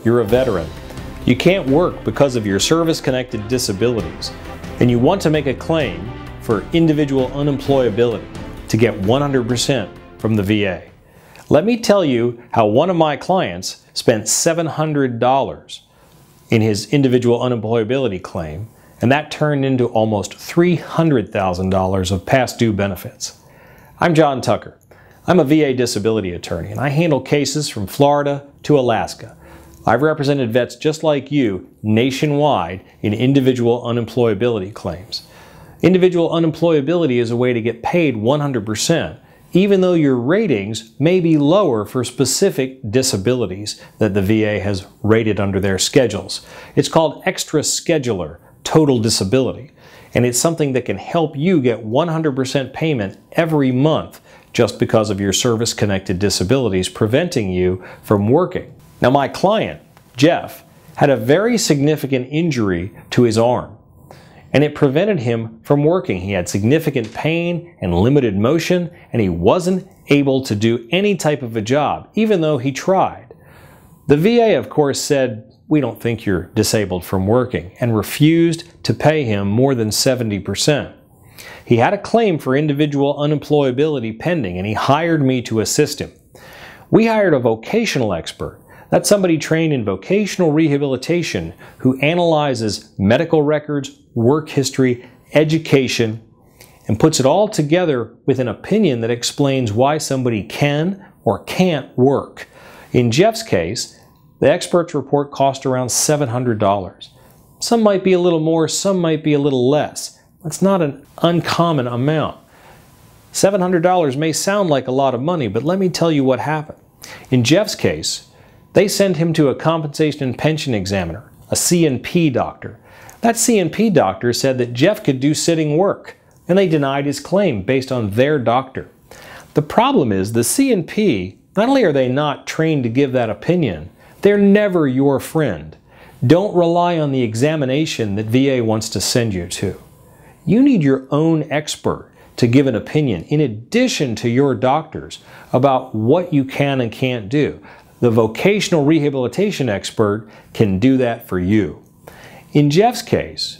you're a veteran, you can't work because of your service-connected disabilities, and you want to make a claim for individual unemployability to get 100% from the VA. Let me tell you how one of my clients spent $700 in his individual unemployability claim, and that turned into almost $300,000 of past due benefits. I'm John Tucker. I'm a VA disability attorney, and I handle cases from Florida to Alaska. I've represented vets just like you nationwide in individual unemployability claims. Individual unemployability is a way to get paid 100%, even though your ratings may be lower for specific disabilities that the VA has rated under their schedules. It's called extra schedular total disability, and it's something that can help you get 100% payment every month just because of your service-connected disabilities preventing you from working. Now, my client, Jeff, had a very significant injury to his arm, and it prevented him from working. He had significant pain and limited motion, and he wasn't able to do any type of a job, even though he tried. The VA, of course, said, "We don't think you're disabled from working," and refused to pay him more than 70%. He had a claim for individual unemployability pending, and he hired me to assist him. We hired a vocational expert. That's somebody trained in vocational rehabilitation who analyzes medical records, work history, education, and puts it all together with an opinion that explains why somebody can or can't work. In Jeff's case, the expert's report cost around $700. Some might be a little more, some might be a little less. That's not an uncommon amount. $700 may sound like a lot of money, but let me tell you what happened. In Jeff's case, they sent him to a compensation and pension examiner, a C&P doctor. That C&P doctor said that Jeff could do sitting work, and they denied his claim based on their doctor. The problem is the C&P, not only are they not trained to give that opinion, they're never your friend. Don't rely on the examination that VA wants to send you to. You need your own expert to give an opinion in addition to your doctors about what you can and can't do. The vocational rehabilitation expert can do that for you. In Jeff's case,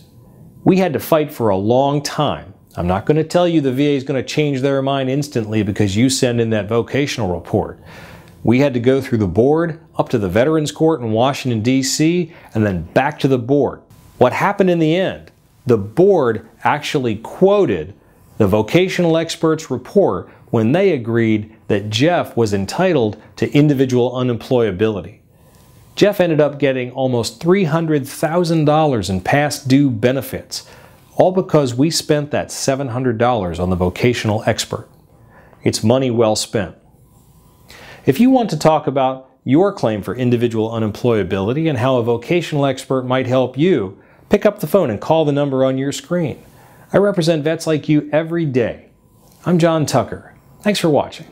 we had to fight for a long time. I'm not going to tell you the VA is going to change their mind instantly because you send in that vocational report. We had to go through the board, up to the Veterans Court in Washington, D.C., and then back to the board. What happened in the end? The board actually quoted the vocational expert's report when they agreed that Jeff was entitled to individual unemployability. Jeff ended up getting almost $300,000 in past due benefits, all because we spent that $700 on the vocational expert. It's money well spent. If you want to talk about your claim for individual unemployability and how a vocational expert might help you, pick up the phone and call the number on your screen. I represent vets like you every day. I'm John Tucker. Thanks for watching.